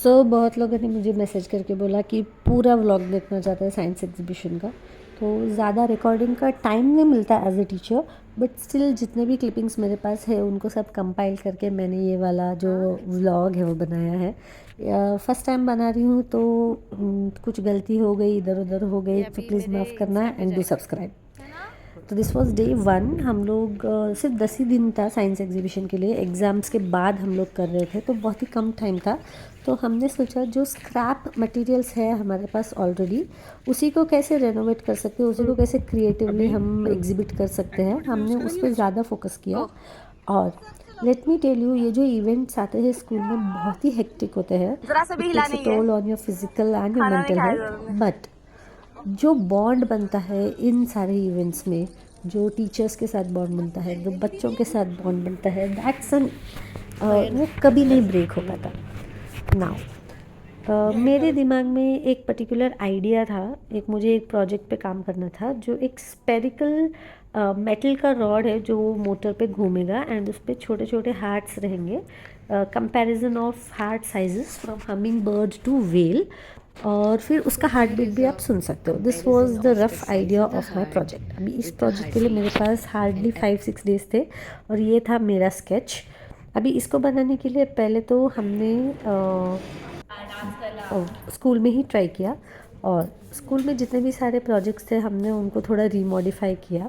बहुत लोगों ने मुझे मैसेज करके बोला कि पूरा व्लॉग देखना चाहता है साइंस एग्जीबिशन का। तो ज़्यादा रिकॉर्डिंग का टाइम नहीं मिलता as a teacher, but still जितने भी क्लिपिंग्स मेरे पास है उनको सब कंपाइल करके मैंने ये वाला जो व्लॉग है वो बनाया है। फर्स्ट टाइम बना रही हूँ तो कुछ गलती हो गई, इधर उधर हो गई तो प्लीज़ माफ़ करना एंड डू सब्सक्राइब। तो दिस वॉज डे 1। हम लोग सिर्फ 10 ही दिन था साइंस एग्जीबिशन के लिए, एग्ज़ाम्स के बाद हम लोग कर रहे थे तो बहुत ही कम टाइम था। तो हमने सोचा जो स्क्रैप मटेरियल्स है हमारे पास ऑलरेडी, उसी को कैसे रेनोवेट कर सकते हैं, उसी को कैसे क्रिएटिवली हम एग्जिबिट कर सकते हैं, हमने उस पर ज़्यादा फोकस किया। और लेट मी टेल यू, ये जो इवेंट्स आते हैं स्कूल में बहुत ही हेक्टिक होते हैं, it takes a toll on your physical and your mental health, but जो बॉन्ड बनता है इन सारे इवेंट्स में, जो टीचर्स के साथ बॉन्ड बनता है, जो बच्चों के साथ बॉन्ड बनता है, दैट्स एन वो कभी नहीं ब्रेक हो पाता। नाउ मेरे दिमाग में एक पर्टिकुलर आइडिया था, मुझे एक प्रोजेक्ट पे काम करना था जो एक स्पेरिकल मेटल का रॉड है जो मोटर पे घूमेगा एंड उस पर छोटे छोटे हार्ट्स रहेंगे, comparison of heart sizes from hummingbird to whale, और फिर उसका हार्ट बीट भी आप सुन सकते हो। This was the rough idea of my project. अभी इस प्रोजेक्ट के लिए मेरे पास हार्डली 5-6 डेज थे और ये था मेरा स्केच। अभी इसको बनाने के लिए पहले तो हमने स्कूल में ही ट्राई किया, और स्कूल में जितने भी सारे प्रोजेक्ट्स थे हमने उनको थोड़ा रीमॉडिफाई किया।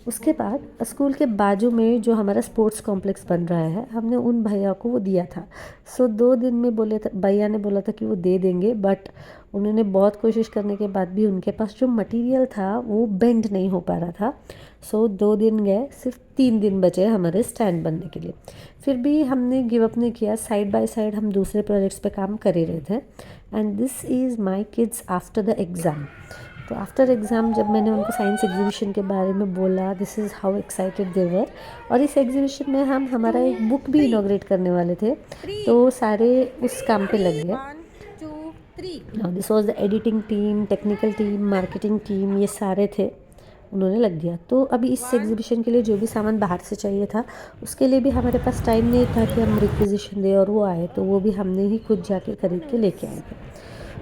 उसके बाद स्कूल के बाजू में जो हमारा स्पोर्ट्स कॉम्प्लेक्स बन रहा है, हमने उन भैया को वो दिया था। 2 दिन में बोले था, भैया ने बोला था कि वो दे देंगे, बट उन्होंने बहुत कोशिश करने के बाद भी उनके पास जो मटेरियल था वो बेंड नहीं हो पा रहा था। 2 दिन गए, सिर्फ 3 दिन बचे हमारे स्टैंड बनने के लिए। फिर भी हमने गिव अप नहीं किया, साइड बाय साइड हम दूसरे प्रोजेक्ट्स पे काम कर ही रहे थे। And this is my kids after the exam. तो आफ्टर एग्ज़ाम जब मैंने उनको साइंस एग्जीबिशन के बारे में बोला, this is how excited they were. और इस एग्जीबिशन में हम हमारा एक बुक भी इनॉग्रेट करने वाले थे, तो सारे उस काम पे लग गए। This was the editing team, technical team, marketing team, ये सारे थे, उन्होंने लग दिया। तो अभी इस एग्जीबिशन के लिए जो भी सामान बाहर से चाहिए था उसके लिए भी हमारे पास टाइम नहीं था कि हम रिक्विजिशन दें और वो आए, तो वो भी हमने ही खुद जाके खरीद के लेके आए थे।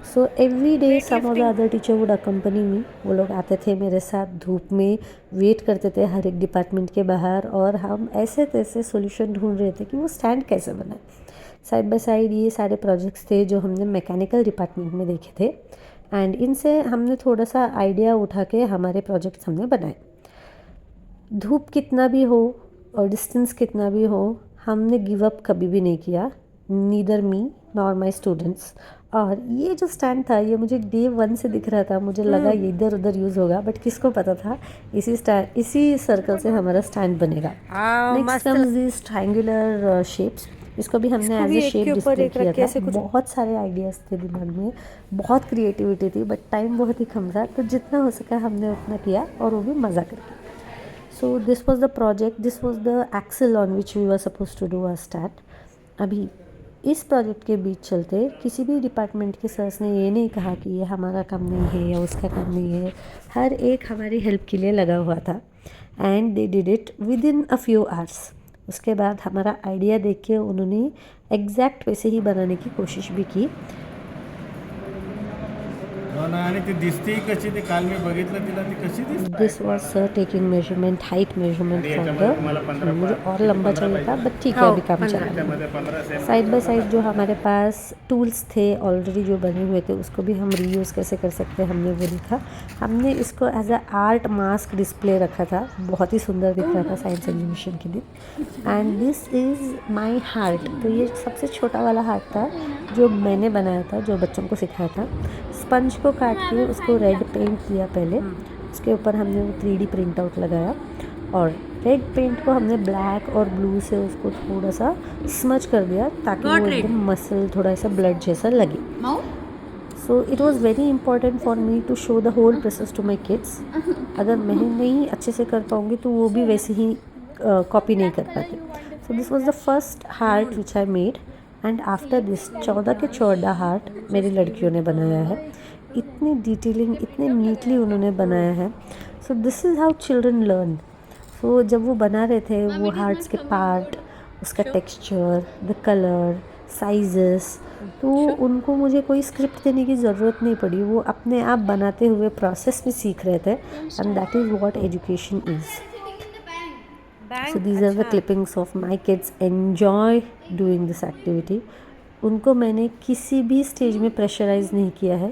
So every day some of the other teacher would accompany me. वो लोग आते थे मेरे साथ, धूप में वेट करते थे हर एक डिपार्टमेंट के बाहर, और हम ऐसे तैसे सोल्यूशन ढूंढ रहे थे कि वो स्टैंड कैसे बनाए। साइड बाय साइड ये सारे प्रोजेक्ट्स थे जो हमने मैकेनिकल डिपार्टमेंट में देखे थे, एंड इनसे हमने थोड़ा सा आइडिया उठा के हमारे प्रोजेक्ट्स हमने बनाए। धूप कितना भी हो और डिस्टेंस कितना भी हो, हमने गिव अप कभी भी नहीं किया, neither me nor my students. और ये जो स्टैंड था ये मुझे डे 1 से दिख रहा था, मुझे लगा ये इधर उधर यूज़ होगा, बट किसको पता था इसी सर्कल से हमारा स्टैंड बनेगा। Next comes this triangular shapes. इसको भी हमने एज ए शेप डिस्प्ले किया था। बहुत सारे आइडियाज़ थे दिमाग में, बहुत क्रिएटिविटी थी, बट टाइम बहुत ही कम था, तो जितना हो सका हमने उतना किया, और वो भी मज़ा करके। So this was the project, this was the excel on which we were suppose to do a start. अभी इस प्रोजेक्ट के बीच चलते किसी भी डिपार्टमेंट के सर्स ने ये नहीं कहा कि ये हमारा काम नहीं है या उसका काम नहीं है, हर एक हमारी हेल्प के लिए लगा हुआ था, and they did it with in a few hours. उसके बाद हमारा आइडिया देख के उन्होंने एग्जैक्ट वैसे ही बनाने की कोशिश भी की। आणि ती दिसते कशी, ते काल मी बघितलं तिला, ती कशी दिसते। This was sir taking measurement, height measurement from the, मुझे और लंबा चाहिए था, बट ठीक है अभी काम चला रहा। साइड बाय साइड जो हमारे पास टूल्स थे ऑलरेडी जो बने हुए थे उसको भी हम रीयूज़ कैसे कर सकते हैं हमने वो लिखा। हमने इसको as a art mask display रखा था, बहुत ही सुंदर दिख रहा था साइंस एग्जीबिशन के दिन। And this is my heart. तो ये सबसे छोटा वाला हार्ट था जो मैंने बनाया था, जो बच्चों को सिखाया था। स्पंज को काट के उसको रेड पेंट किया पहले, उसके ऊपर हमने वो 3D प्रिंट आउट लगाया, और रेड पेंट को हमने ब्लैक और ब्लू से उसको थोड़ा सा स्मच कर दिया ताकि वो एकदम मसल थोड़ा सा ब्लड जैसा लगे। So it was very important for me to show the whole process to my kids. अगर मैं नहीं अच्छे से कर पाऊँगी तो वो भी वैसे ही कॉपी नहीं कर पाते। सो this was the first heart which I made, and after this 14 के 14 हार्ट मेरी लड़कियों ने बनाया है। इतनी डिटेलिंग, इतने नीटली उन्होंने बनाया है। So this is how children learn. So जब वो बना रहे थे वो हार्ट्स के पार्ट, उसका टेक्सचर, द कलर, साइजेस, तो उनको मुझे कोई स्क्रिप्ट देने की ज़रूरत नहीं पड़ी, वो अपने आप बनाते हुए प्रोसेस में सीख रहे थे, and that is what education is. So these are the clippings of my kids enjoy doing this activity. उनको मैंने किसी भी स्टेज में प्रेशराइज नहीं किया है,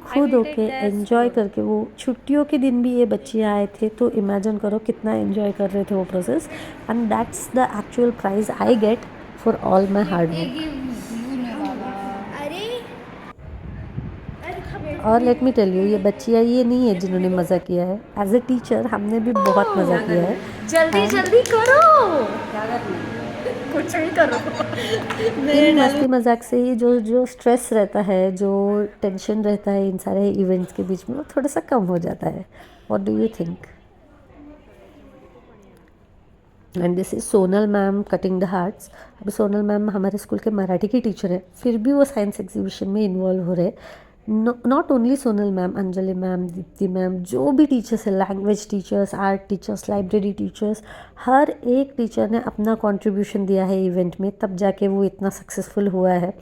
खुद होके एंजॉय करके. वो छुट्टियों के दिन भी ये बच्चे आए थे, तो इमेजिन करो कितना एंजॉय कर रहे थे वो process, and that's the actual prize I get for all my hard work. और लेट मी टेल यू, ये बच्चियाँ ये नहीं है जिन्होंने मज़ा किया है. एज ए टीचर हमने भी बहुत मज़ा किया है. जल्दी जल्दी करो, कुछ भी करो. इन मस्ती मजाक से ही जो जो स्ट्रेस रहता है, जो टेंशन रहता है इन सारे इवेंट्स के बीच में, वो थोड़ा सा कम हो जाता है. What do you think? And this is Sonal ma'am cutting the hearts. अभी सोनल मैम हमारे स्कूल के मराठी की टीचर है, फिर भी वो साइंस एग्जीबिशन में इन्वॉल्व हो रहे. Not only Sonal ma'am, Anjali ma'am, Deepti ma'am, जो भी टीचर्स है, language teachers, art teachers, library teachers, हर एक टीचर ने अपना कंट्रीब्यूशन दिया है इवेंट में, तब जाके वो इतना सक्सेसफुल हुआ है.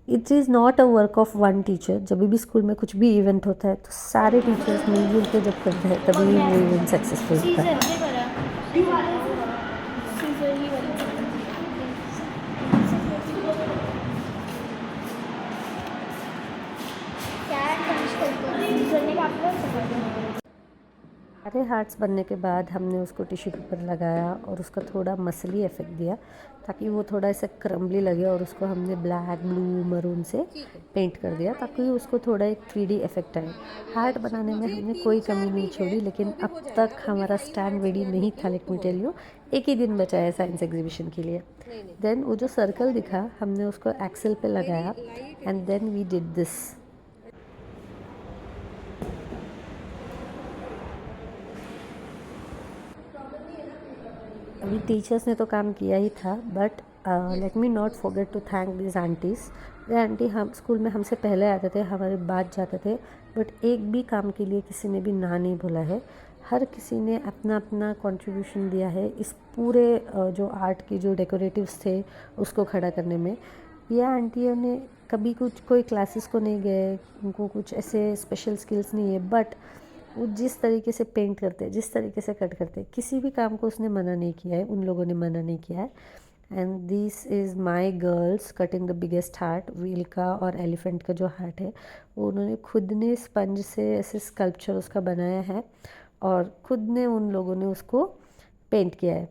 It is not a work of one teacher. जब भी स्कूल में कुछ भी इवेंट होता है तो सारे टीचर्स मिलजुल के जब करते हैं तभी वो इवेंट सक्सेसफुल होता है. सारे हार्ट्स बनने के बाद हमने उसको टिश्यू पेपर लगाया और उसका थोड़ा मसली इफेक्ट दिया, ताकि वो थोड़ा ऐसा क्रम्बली लगे, और उसको हमने ब्लैक, ब्लू, मरून से पेंट कर दिया ताकि उसको थोड़ा एक 3D इफेक्ट आए. हार्ट बनाने में हमने कोई कमी नहीं छोड़ी, लेकिन अब तक हमारा स्टैंड रेडी नहीं था. लेट मी टेल यू, एक ही दिन बचा है साइंस एग्जीबिशन के लिए. देन वो जो सर्कल दिखा, हमने उसको एक्सेल पे लगाया, and then we did this. अभी टीचर्स ने तो काम किया ही था, but let me not forget to thank this aunties. ये आंटी हम स्कूल में हमसे पहले आते थे, हमारे बाद जाते थे, बट एक भी काम के लिए किसी ने भी ना नहीं बोला है. हर किसी ने अपना अपना कंट्रीब्यूशन दिया है इस पूरे जो आर्ट की जो डेकोरेटिव्स थे उसको खड़ा करने में. ये आंटियों ने कभी कुछ कोई क्लासेस को नहीं गए, उनको कुछ ऐसे स्पेशल स्किल्स नहीं है, बट वो जिस तरीके से पेंट करते, जिस तरीके से कट करते, किसी भी काम को उसने मना नहीं किया है, उन लोगों ने मना नहीं किया है. And this is my girls cutting the biggest heart. Wheel का और एलिफेंट का जो हार्ट है वो उन्होंने खुद ने स्पंज से ऐसे स्कल्पचर उसका बनाया है, और खुद ने उन लोगों ने उसको पेंट किया है.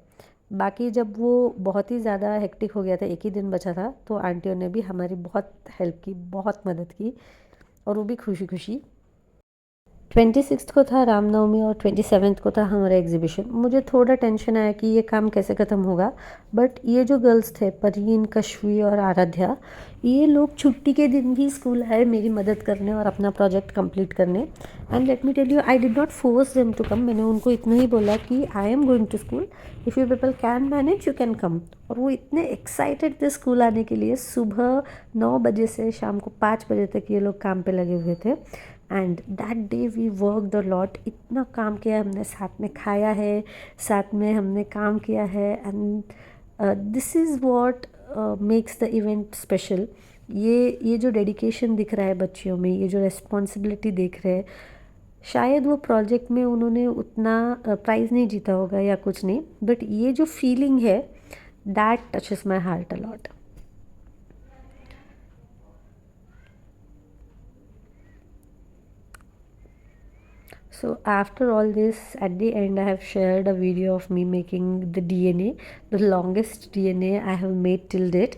बाकी जब वो बहुत ही ज़्यादा हेक्टिक हो गया था, एक ही दिन बचा था, तो आंटियों ने भी हमारी बहुत हेल्प की, बहुत मदद की, और वो भी खुशी खुशी. 26 को था रामनवमी और 27 को था हमारा एग्जीबिशन. मुझे थोड़ा टेंशन आया कि ये काम कैसे ख़त्म होगा, बट ये जो गर्ल्स थे, परवीन, कश्वी और आराध्या, ये लोग छुट्टी के दिन भी स्कूल आए मेरी मदद करने और अपना प्रोजेक्ट कंप्लीट करने. And let me tell you, I did not force them to come. मैंने उनको इतना ही बोला कि I am going to school, if you people can manage you can come. और वो इतने एक्साइटेड थे स्कूल आने के लिए. सुबह 9 बजे से शाम को 5 बजे तक ये लोग काम पे लगे हुए थे. And that day we worked a lot. इतना काम किया हमने, साथ में खाया है, साथ में हमने काम किया है. And this is what makes the event special. ये जो डेडिकेशन दिख रहा है बच्चियों में, ये जो रिस्पॉन्सिबिलिटी देख रहे हैं, शायद वो प्रोजेक्ट में उन्होंने उतना प्राइज़ नहीं जीता होगा या कुछ नहीं, बट ये जो फीलिंग है that touches my heart a lot. So after all this, at the end I have shared a video of me making the DNA, the longest DNA I have made till date.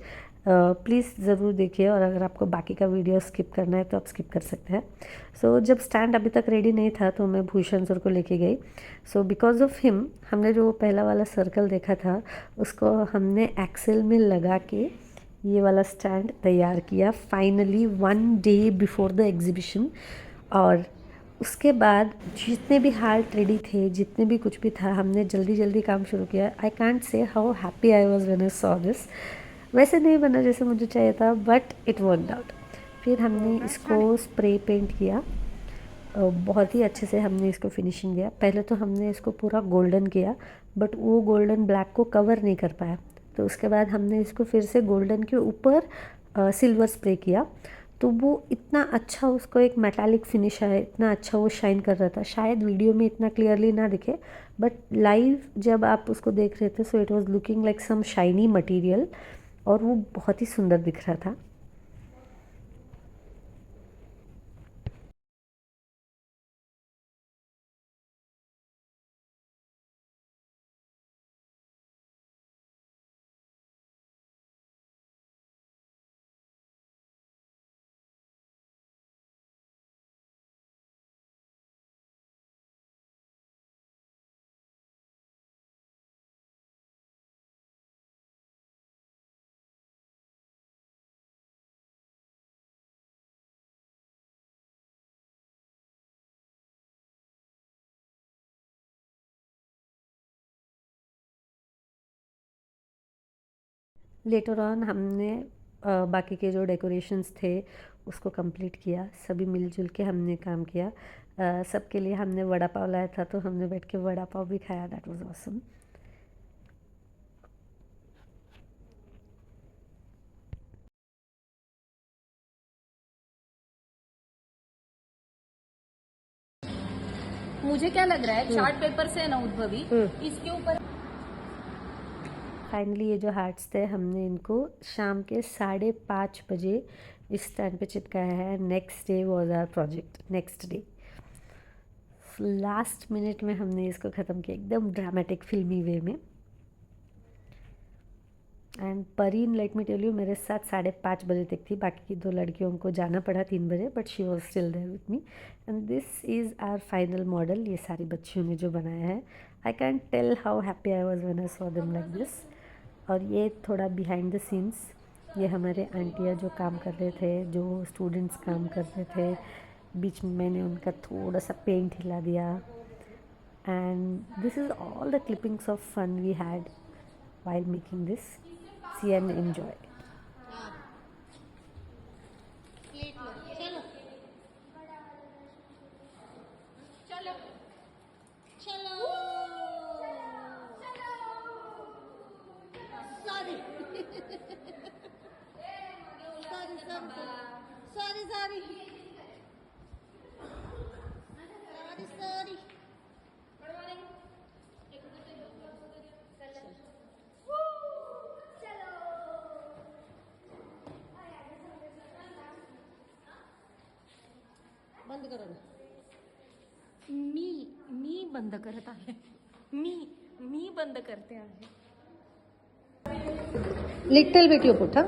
Please ज़रूर देखिए, और अगर आपको बाकी का video skip करना है तो आप स्किप कर सकते हैं. सो जब स्टैंड अभी तक रेडी नहीं था तो मैं भूषण सर को लेके गई. सो बिकॉज ऑफ हिम हमने जो पहला वाला सर्कल देखा था उसको हमने एक्सेल में लगा के ये वाला स्टैंड तैयार किया finally 1 day before the exhibition. और उसके बाद जितने भी हार्ट रेडी थे, जितने भी कुछ भी था, हमने जल्दी जल्दी काम शुरू किया. I can't say how happy I was when I saw this. वैसे नहीं बना जैसे मुझे चाहिए था, बट इट वर्कड आउट. फिर हमने इसको स्प्रे पेंट किया, बहुत ही अच्छे से हमने इसको फिनिशिंग दिया. पहले तो हमने इसको पूरा गोल्डन किया, बट वो गोल्डन ब्लैक को कवर नहीं कर पाया, तो उसके बाद हमने इसको फिर से गोल्डन के ऊपर सिल्वर स्प्रे किया, तो वो इतना अच्छा उसको एक मेटालिक फिनिश है, इतना अच्छा वो शाइन कर रहा था। शायद वीडियो में इतना क्लियरली ना दिखे, बट लाइव जब आप उसको देख रहे थे so it was looking like some shiny material, और वो बहुत ही सुंदर दिख रहा था। लेटर ऑन हमने बाकी के जो डेकोरेशंस थे उसको कंप्लीट किया, सभी मिलजुल के हमने काम किया। सबके लिए हमने वड़ा पाव लाया था, तो हमने बैठ के वड़ा पाव भी खाया। That was awesome. मुझे क्या लग रहा है, चार्ट पेपर से है ना उद्भवी, इसके ऊपर फाइनली ये जो हार्ट्स थे हमने इनको शाम के 5:30 बजे इस स्टैंड पे चिपकाया है। Next day was our project, next day last minute में हमने इसको ख़त्म किया एकदम ड्रामेटिक फिल्मी वे में। And Pareen, late me tell you, मेरे साथ 5:30 बजे तक थी। बाकी की 2 लड़कियों को जाना पड़ा 3 बजे, but she was still there with me. And this is our final model. ये सारी बच्चियों ने जो बनाया है, I can tell how happy I was when I saw them like this. और ये थोड़ा बिहाइंड द सीन्स, ये हमारे आंटियाँ जो काम कर रहे थे, जो स्टूडेंट्स काम कर रहे थे, बीच में मैंने उनका थोड़ा सा पेंट हिला दिया। And this is all the clippings of fun we had while making this. See and enjoy. चलो चलो sorry sorry sorry sorry sorry बंद करो ना. मी बंद करत आहे. मी बंद करते आहे. Little bit you put, huh?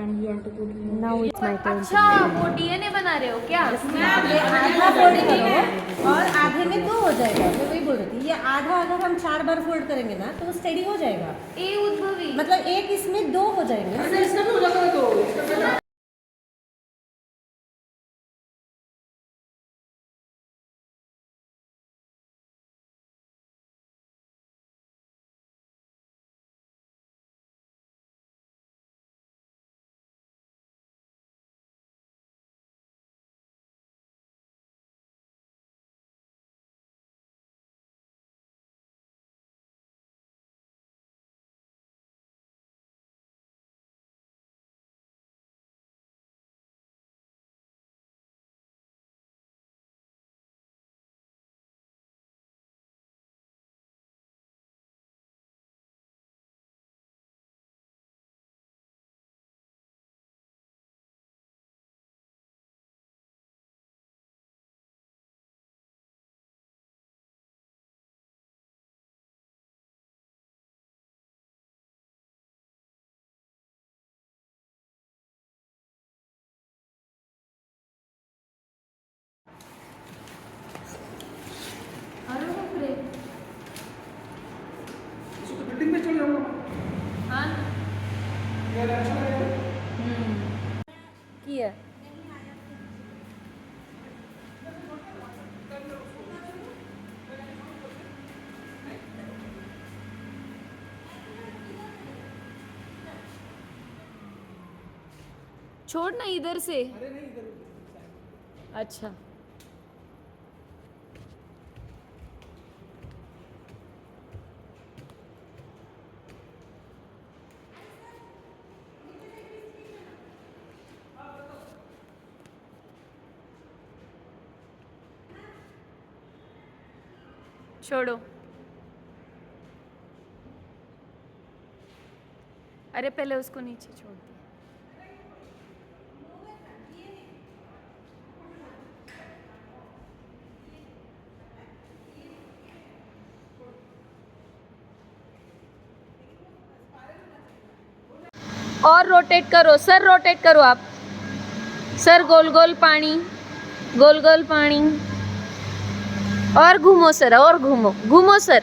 And you have to put. Now it's my turn. अच्छा, वो डीएनए बना रहे हो क्या? आधा फोल्ड करो और आधे में 2 हो जाएगा। मैं वही बोल रही थी, ये आधा अगर हम 4 बार फोल्ड करेंगे ना तो वो स्टेडी हो जाएगा। ए उद्भवी, मतलब एक इसमें 2 हो जाएंगे। किया छोड़ ना इधर से. अच्छा, छोड़ो। अरे पहले उसको नीचे छोड़ दिया। और रोटेट करो सर, रोटेट करो आप सर, गोल गोल पानी, गोल गोल पानी, और घूमो सर, और घूमो घूमो सर।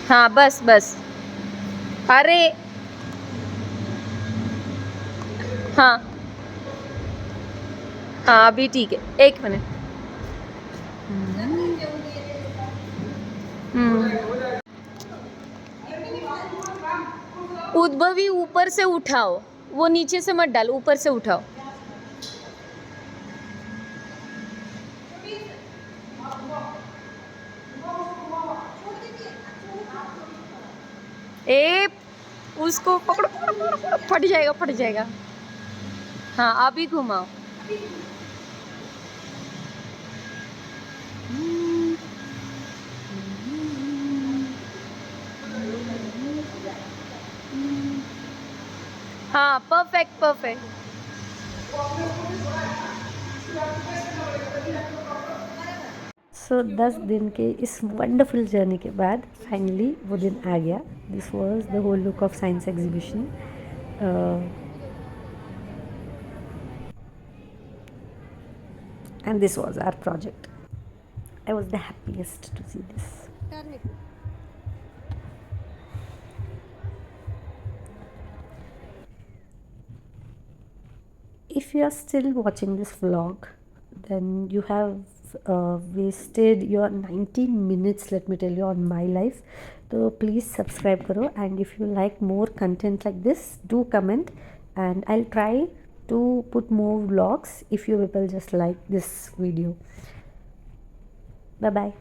हाँ बस बस। अरे हाँ हाँ अभी ठीक है, 1 मिनट। उद्भवी ऊपर से उठाओ, वो नीचे से मत डालो, ऊपर से उठाओ। ए उसको पकड़ो पकड़ो पकड़ो पकड़ो, फट जाएगा फट जाएगा। हाँ अभी घुमाओ। हाँ परफेक्ट परफेक्ट। सो 10 दिन के इस वंडरफुल जर्नी के बाद फाइनली वो दिन आ गया। This was the whole look of science exhibition. And this was our project. I was the happiest to see this. If you are still watching this vlog, then you have wasted your 19 minutes, let me tell you, on my life. So please subscribe karo, and if you like more content like this, do comment, and I'll try to put more vlogs if you people just like this video. Bye bye.